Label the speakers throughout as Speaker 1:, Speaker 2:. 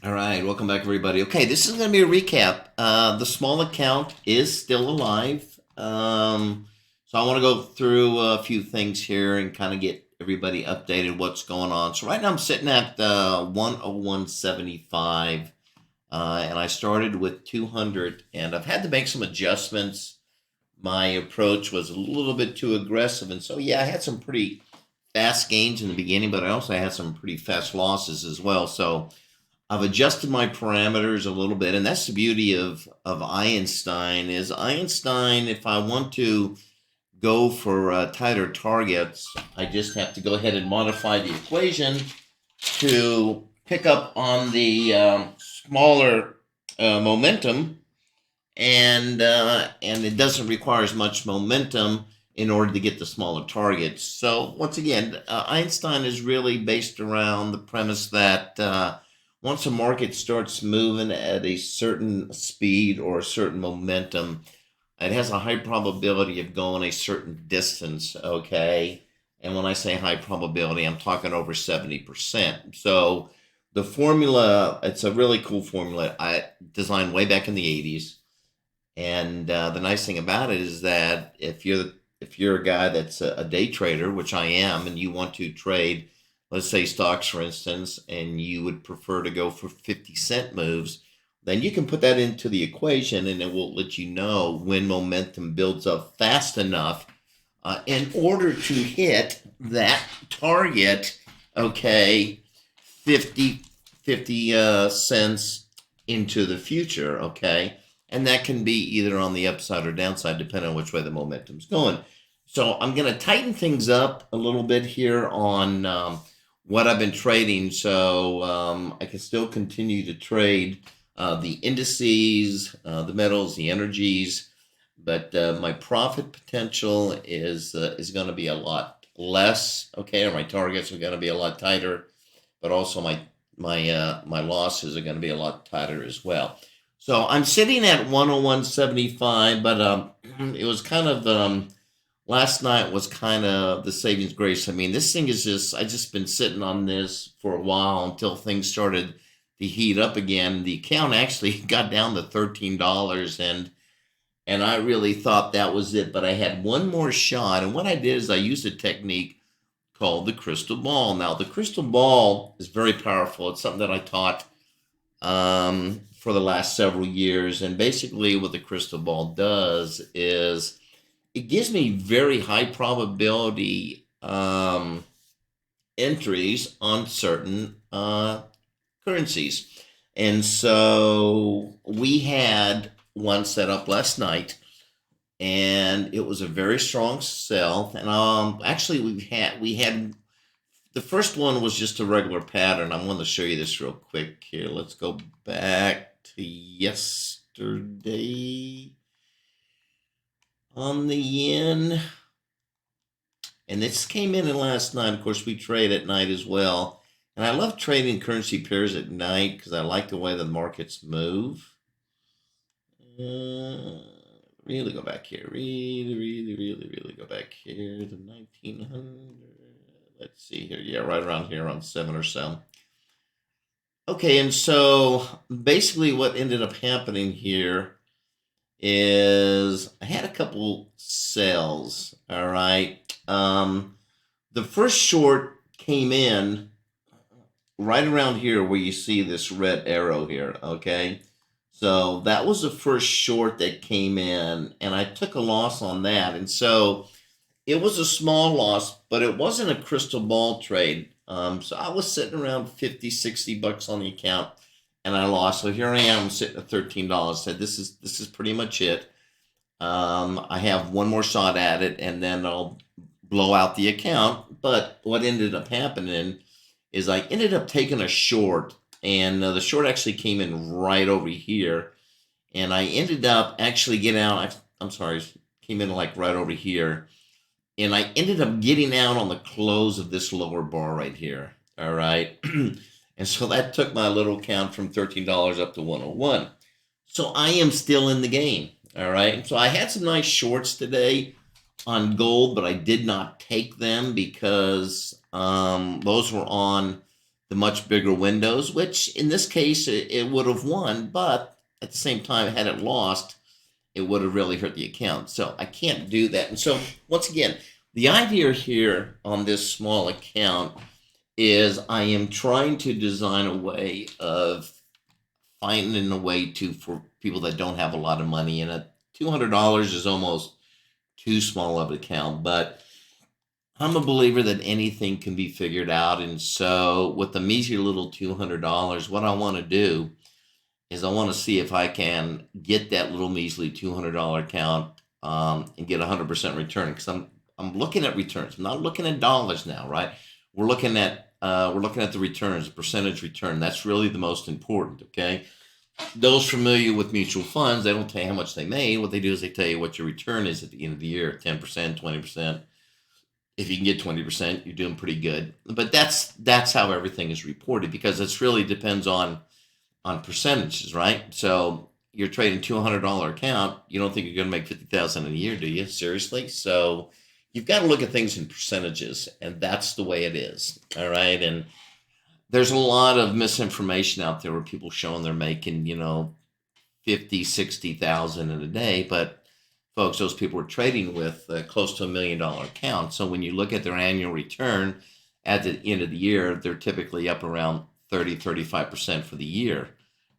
Speaker 1: All right, welcome back, everybody. Okay, this is going to be a recap. The small account is still alive. So I want to go through a few things here and kind of get everybody updated what's going on. So right now I'm sitting at 101.75, and I started with 200, and I've had to make some adjustments. My approach was a little bit too aggressive, and so yeah, I had some pretty fast gains in the beginning, but I also had some pretty fast losses as well. So I've adjusted my parameters a little bit, and that's the beauty of Einstein. Is Einstein, if I want to go for tighter targets, I just have to go ahead and modify the equation to pick up on the smaller momentum, and it doesn't require as much momentum in order to get the smaller targets. So once again, Einstein is really based around the premise that once a market starts moving at a certain speed or a certain momentum, it has a high probability of going a certain distance, okay? And when I say high probability, I'm talking over 70%. So the formula, it's a really cool formula I designed way back in the 80s. And the nice thing about it is that if you're a guy that's a day trader, which I am, and you want to trade, let's say stocks, for instance, and you would prefer to go for 50-cent moves, then you can put that into the equation, and it will let you know when momentum builds up fast enough in order to hit that target. Okay, 50 cents into the future. Okay, and that can be either on the upside or downside, depending on which way the momentum's going. So I'm going to tighten things up a little bit here on what I've been trading, so I can still continue to trade the indices, the metals, the energies, but my profit potential is going to be a lot less. Okay, or my targets are going to be a lot tighter, but also my losses are going to be a lot tighter as well. So I'm sitting at 101.75, but it was kind of last night was kind of the savings grace. I mean, this thing is I just been sitting on this for a while until things started to heat up again. The account actually got down to $13, and I really thought that was it, but I had one more shot. And what I did is I used a technique called the crystal ball. Now, the crystal ball is very powerful. It's something that I taught for the last several years. And basically, what the crystal ball does is it gives me very high probability entries on certain currencies. And so we had one set up last night, and it was a very strong sell. And actually, we had the first one was just a regular pattern. I want to show you this real quick here. Let's go back to yesterday on the yen. And this came in last night. Of course, we trade at night as well. And I love trading currency pairs at night because I like the way the markets move. Really go back here. Really go back here to 1900. Let's see here. Yeah, right around here on 7 or so. Okay, and so basically what ended up happening here is I had a couple sales. All right. The first short came in right around here where you see this red arrow here. Okay. So that was the first short that came in, and I took a loss on that. And so it was a small loss, but it wasn't a crystal ball trade. So I was sitting around 50, $60 on the account, and I lost. So here I am sitting at $13. Said this is pretty much it. I have one more shot at it, and then I'll blow out the account. But what ended up happening is I ended up taking a short, and the short actually came in right over here, and I ended up actually getting out. I'm sorry, came in like right over here, and I ended up getting out on the close of this lower bar right here. All right. And so that took my little count from $13 up to 101. So I am still in the game. All right. So I had some nice shorts today on gold, but I did not take them because those were on the much bigger windows, which in this case it would have won, but at the same time, had it lost, it would have really hurt the account. So I can't do that. And so once again, the idea here on this small account is I am trying to design a way of finding a way to, for people that don't have a lot of money, and a $200 is almost too small of an account, but I'm a believer that anything can be figured out. And so with the measly little $200, what I want to do is I want to see if I can get that little measly $200 account and get 100% return, because I'm looking at returns. I'm not looking at dollars now, right? We're looking at the returns, the percentage return. That's really the most important. Okay. Those familiar with mutual funds, they don't tell you how much they made. What they do is they tell you what your return is at the end of the year, 10%, 20%. If you can get 20%, you're doing pretty good. But that's how everything is reported, because it's really depends on percentages, right? So you're trading $200 account. You don't think you're going to make 50,000 in a year, do you? Seriously? So you've got to look at things in percentages, and that's the way it is. All right. And there's a lot of misinformation out there where people showing they're making, 50, 60,000 in a day, but folks, those people are trading with close to $1 million account. So when you look at their annual return at the end of the year, they're typically up around 30, 35% for the year.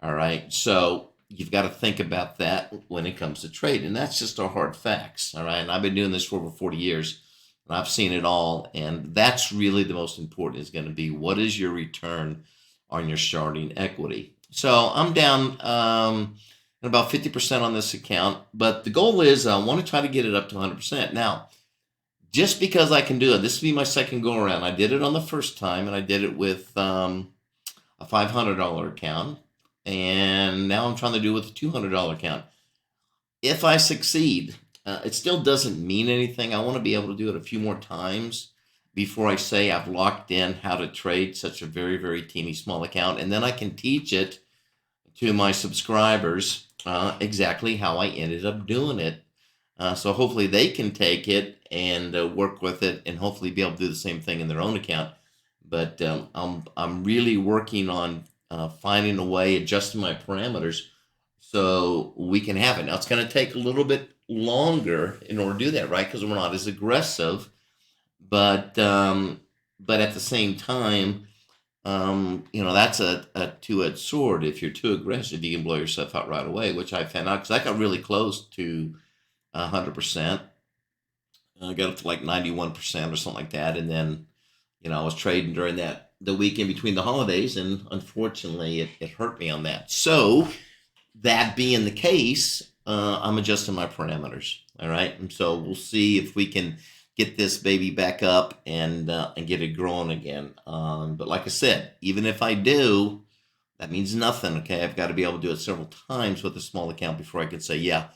Speaker 1: All right. So you've got to think about that when it comes to trading. And that's just our hard facts. All right. And I've been doing this for over 40 years, and I've seen it all. And that's really the most important, is going to be, what is your return on your starting equity? So I'm down about 50% on this account, but the goal is I want to try to get it up to 100%. Now, just because I can do it, this will be my second go around. I did it on the first time, and I did it with a $500 account, and now I'm trying to do it with a $200 account. If I succeed, it still doesn't mean anything. I want to be able to do it a few more times before I say I've locked in how to trade such a very, very teeny small account, and then I can teach it to my subscribers exactly how I ended up doing it. So hopefully they can take it and work with it, and hopefully be able to do the same thing in their own account. But I'm really working on finding a way, adjusting my parameters so we can have it. Now it's going to take a little bit longer in order to do that, right? Because we're not as aggressive, but at the same time, that's a two-edged sword. If you're too aggressive, you can blow yourself out right away, which I found out because I got really close to 100%. I got up to like 91% or something like that. And then, I was trading during the weekend between the holidays, and unfortunately it hurt me on that. So that being the case, I'm adjusting my parameters. All right. And so we'll see if we can get this baby back up and get it growing again. But like I said, even if I do, that means nothing. Okay, I've got to be able to do it several times with a small account before I can say, yeah,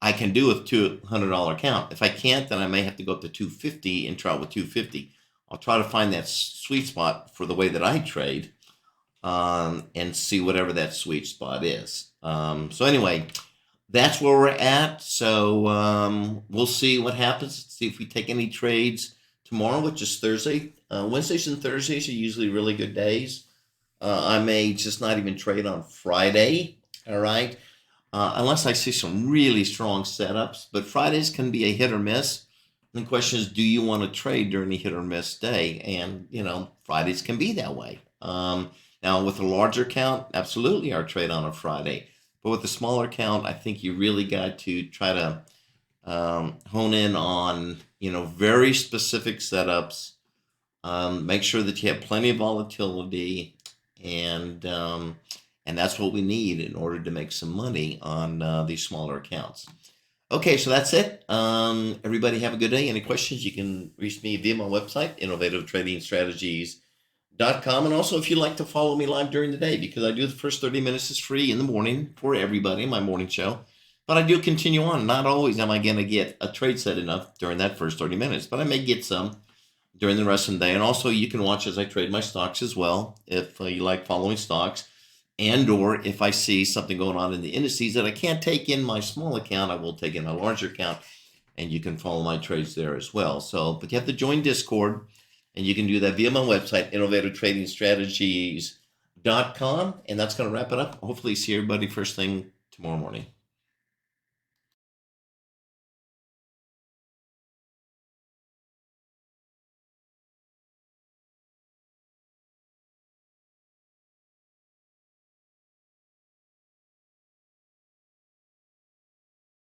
Speaker 1: I can do a $200 account. If I can't, then I may have to go up to 250 and try it with 250. I'll try to find that sweet spot for the way that I trade, and see whatever that sweet spot is. So anyway, that's where we're at. So we'll see what happens. See if we take any trades tomorrow, which is Thursday. Wednesdays and Thursdays are usually really good days. I may just not even trade on Friday. All right. Unless I see some really strong setups. But Fridays can be a hit or miss. And the question is, do you want to trade during a hit or miss day? And, Fridays can be that way. Now, with a larger count, absolutely I'll trade on a Friday. But with a smaller count, I think you really got to try to hone in on, very specific setups. Make sure that you have plenty of volatility, and that's what we need in order to make some money on these smaller accounts. Okay, so that's it. Everybody have a good day. Any questions, you can reach me via my website, innovativetradingstrategies.com. And also, if you'd like to follow me live during the day, because I do the first 30 minutes is free in the morning for everybody, my morning show. But I do continue on. Not always am I going to get a trade set enough during that first 30 minutes, but I may get some during the rest of the day. And also, you can watch as I trade my stocks as well, if you like following stocks. And or if I see something going on in the indices that I can't take in my small account, I will take in my larger account, and you can follow my trades there as well. So, but you have to join Discord, And you can do that via my website, innovative trading strategies.com. And that's going to wrap it up. Hopefully see everybody first thing tomorrow morning.